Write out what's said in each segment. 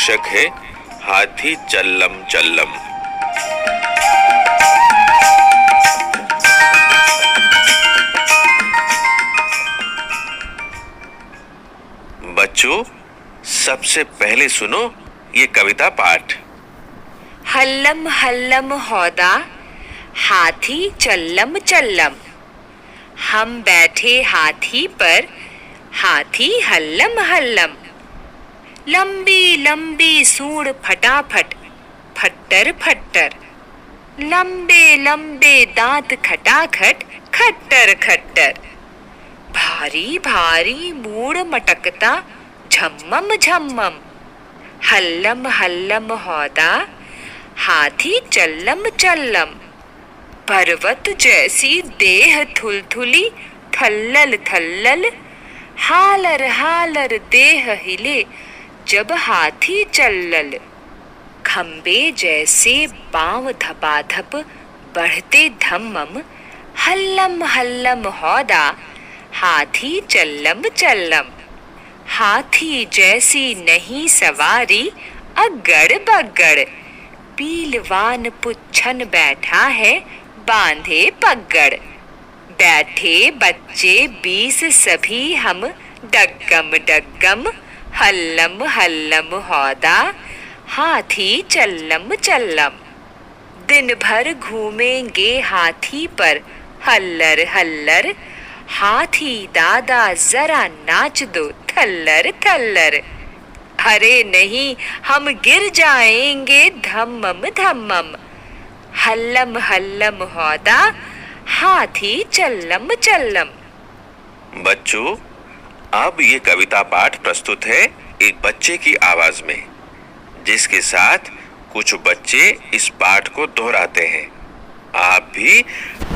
शीर्षक है हाथी चल्लम चल्लम। बच्चों, सबसे पहले सुनो ये कविता पाठ। हल्लम हल्लम हौदा, हाथी चल्लम चल्लम। हम बैठे हाथी पर, हाथी हल्लम हल्लम। लंबी लंबी सूंड फटाफट, फट्टर फट्टर। लंबे लंबे दांत खटाखट, खट्टर खट्टर। भारी भारी मूड़ मटकता, झम्मम झम्मम। हल्लम हल्लम हौदा, हाथी चल्लम चल्लम। पर्वत जैसी देह थुलथुली, थल्लल थल्लल। हालर हालर देह हिले, जब हाथी चल्लल। खंबे जैसे पांव धपाधप, बढ़ते धम्मम। हल्लम हल्लम हौदा, हाथी चल्लम चल्लम। हाथी जैसी नहीं सवारी, अगड़ बगड़। पीलवान पुच्छन बैठा है, बांधे पगड़। बैठे बच्चे 20 सभी हम, डग्गम डग्गम। हल्लम हल्लम हौदा, हाथी चल्लम चल्लम। दिन भर घूमेंगे हाथी पर, हल्लर हल्लर। हाथी दादा जरा नाच दो, थल्लर थल्लर। अरे नहीं, हम गिर जाएंगे, धम्मम धम्मम। हल्लम हल्लम हौदा, हाथी चल्लम चल्लम। बच्चों, अब ये कविता पाठ प्रस्तुत है एक बच्चे की आवाज में, जिसके साथ कुछ बच्चे इस पाठ को दोहराते हैं। आप भी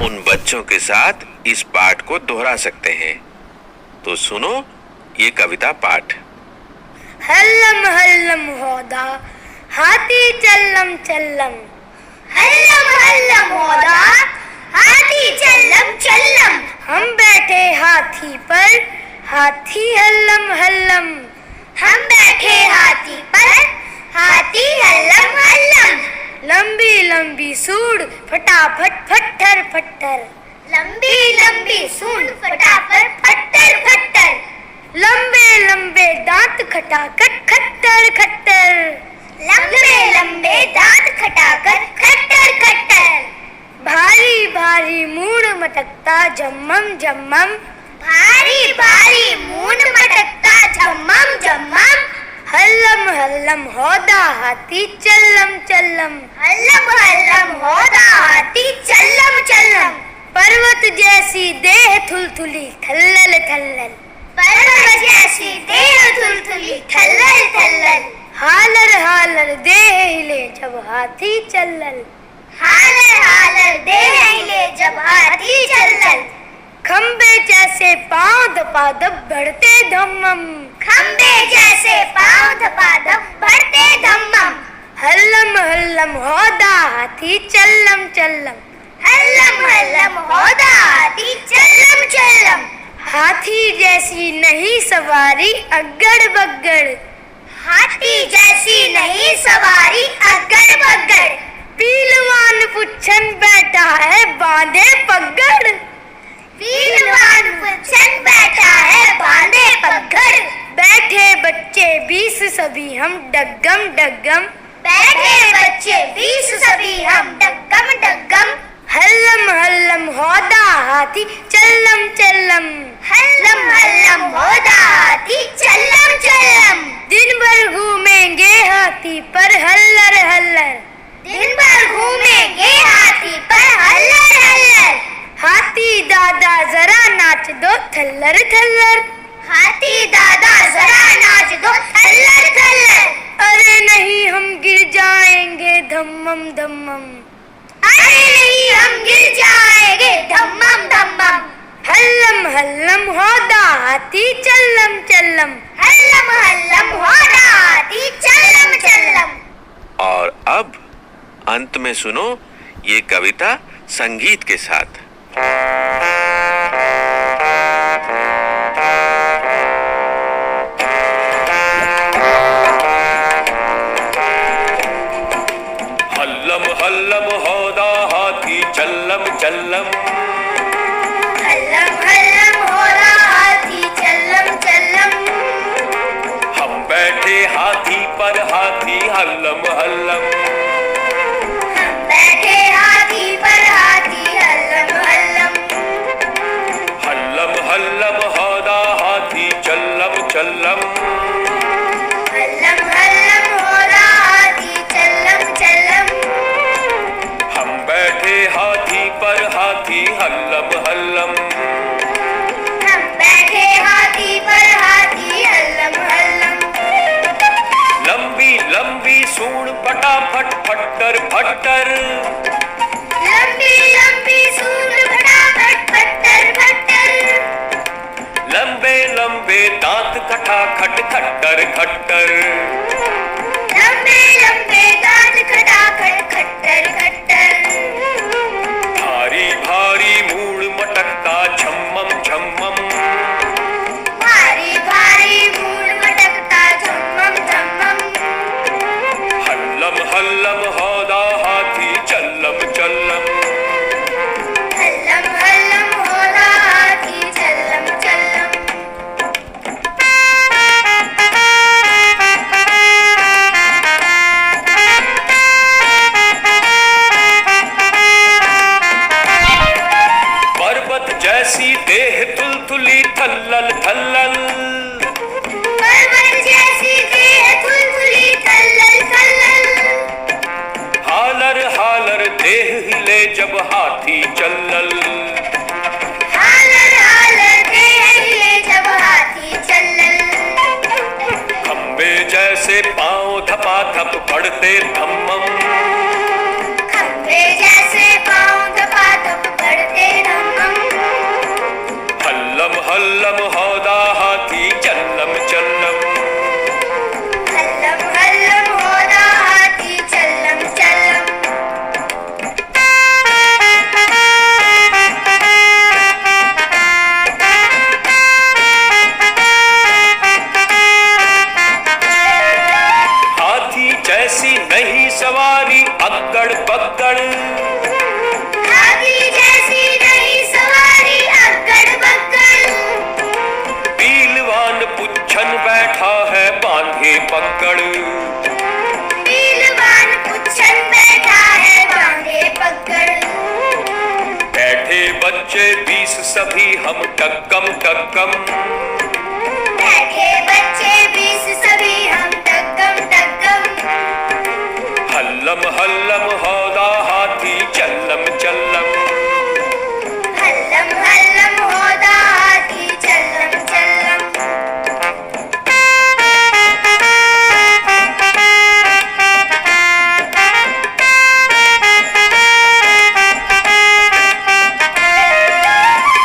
उन बच्चों के साथ इस पाठ को दोहरा सकते हैं। तो सुनो ये कविता पाठ। हल्लम हल्लम हौदा, हाथी चल्लम चल्लम। हल्लम हल्लम हौदा, हाथी चल्लम चल्लम। हम बैठे हाथी पर, हाथी हल्लम हल्लम। हम बैठे हाथी पर, हाथी हल्लम हल्लम। लंबी लंबी सूंड फटाफट, फट्टर फट्टर। लंबी लंबी सूंड फटाफट, फट्टर फट्टर। लंबे लंबे दांत खटाखट, खट्टर खट्टर। लंबे लंबे दांत खटाखट, खट्टर खट्टर। भारी भारी मूंड मटकता, झम्मम झम्मम। भारी भारी मूंड मटकता, झम्मम झम्मम। हल्लम हल्लम हौदा, हाथी चल्लम चल्लम। हल्लम हल्लम हौदा, हाथी चल्लम चल्लम। पर्वत जैसी देह थुलथुली, थल्लल थल्लल। पर्वत जैसी देह थुलथुली, थल्लल थल्लल। हालर हालर देह हिले, जब हाथी चल्लल। हालर हालर देह हिले, जब हाथी चल्लल। खंबे जैसे पांव धपाधप, बढ़ते धम्मम। खंबे जैसे पांव धपाधप, बढ़ते धम्मम। हल्लम हल्लम हौदा, हाथी चल्लम चल्लम। हल्लम हल्लम हौदा, हाथी चल्लम चल्लम। हाथी जैसी नहीं सवारी, अगड़ बगड़। हाथी जैसी नहीं सवारी, अगड़ बगड़। पीलवान पुच्छन बैठा है, बांधे पगड़। पीलवान पुच्छन बैठा है, बांधे पगड़। बैठे बच्चे 20 सभी हम, डग्गम डग्गम। बैठे बच्चे 20 सभी हम, डग्गम डग्गम। हल्लम हल्लम हौदा, हाथी चल्लम चल्लम। हल्लम हल्लम हौदा, हाथी चल्लम चल्लम। दिन भर घूमेंगे हाथी पर, हल्लर हल्लर। दिन भर घूमेंगे हाथी पर, हल्लर हल्लर। हाथी दादा जरा नाच दो, थल्लर थल्लर। हाथी दादा जरा नाच दो, थल्लर थल्लर। अरे नहीं, हम गिर जाएंगे, धम्मम धम्मम। अरे नहीं, हम गिर जाएंगे, धम्मम धम्मम। हल्लम हल्लम हौदा, हाथी चल्लम चल्लम। हल्लम हल्लम हौदा, हाथी चल्लम चल्लम। और अब अंत में सुनो ये कविता संगीत के साथ। चल्लम चल्लम। हल्लम हल्लम होदा हाथी चल्लम चल्लम। हम बैठे हाथी पर हाथी हल्लम हल्लम। हम बैठे हाथी पर हाथी हल्लम हल्लम। हल्लम हल्लम होदा हाथी चल्लम चल्लम। हल्लम हल्लम होदा हाथी चल्लम चल्लम। हम बैठे हाथी पर हाथी हल्लम हल्लम। हम बैठे हाथी पर हाथी हल्लम हल्लम। लंबी लंबी सूंड फटाफट फट्टर फट्टर। लंबी लंबी सूंड फटाफट फट्टर फट्टर। लंबे लंबे दांत खटाखट खट्टर खट्टर। लंबे लंबे दांत खटाखट खट्टर खट्टर। भारी भारी मूड मटकता झम्मम झम्मम। भारी भारी मूड मटकता झम्मम झम्मम। हल्लम हल्लम होदा हाथी चल्लम चल्लम। हल्लम हल्लम होदा हाथी चल्लम चल्लम। पर्वत जैसी देह तुलतुली थल्लल थल्लल। पर्वत जैसी देह तुलतुली थल्लल थल्लल। हालर हालर देह हिले जब हाथी चल्लल। हालर हालर देह हिले जब हाथी चल्लल। खंबे जैसे पांव धपाधप पड़ते धम्मम। खंबे जैसे पांव धपाधप पड़ते धम्मम। हल्लम हल्लम होदा हाथी चल्लम चल्लम। हल्लम हल्लम होदा हाथी चल्लम चल्लम। हाथी जैसी नहीं सवारी अक्कड़ पक्कड़। हाथी जैसी नहीं सवारी अक्कड़ बक्कड़। पीलवान पुच्छन बैठा है बांधे पकड़। पीलवान पुच्छन बैठा है बांधे पकड़। बैठे बच्चे 20 सभी हम टक्कम टक्कम। बैठे बच्चे 20 सभी हम टक्कम टक्कम। हल्लम हल्लम होदा हाथी चल्लम चल्लम। हल्लम हल्लम होदा हाथी चल्लम चल्लम।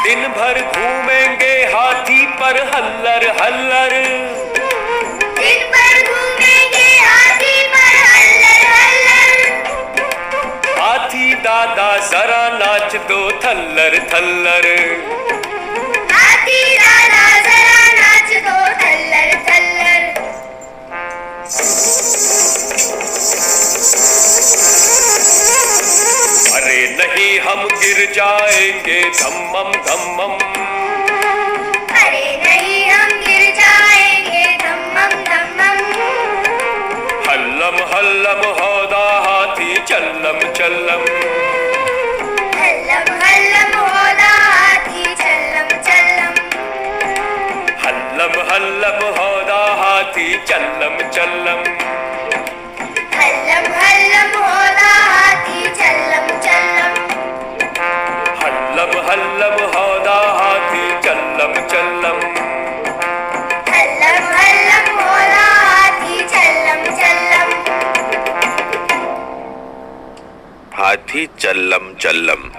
दिन भर घूमेंगे हाथी पर हल्लर हल्लर। दिन भर घूमेंगे हाथी पर हल्लर हल्लर। हाथी दादा जरा नाच दो थल्लर थल्लर। हाथी दादा जरा नाच दो थल्लर थल्लर। अरे नहीं हम गिर जाएंगे धम्मम धम्मम। अरे नहीं हम गिर जाएंगे धम्मम धम्मम। हल्लम हल्लम होदा हाथी चल्लम चल्लम। हल्लम हल्लम होदा हाथी चल्लम चल्लम। हल्लम हल्लम होदा हाथी चल्लम चल्लम। हल्लम हल्लम होदा हाथी चल्लम चल्लम। हल्लम हल्लम होदा हाथी चल्लम चल्लम। हल्लम हल्लम होदा हाथी चल्लम चल्लम। हाथी चल्लम चल्लम।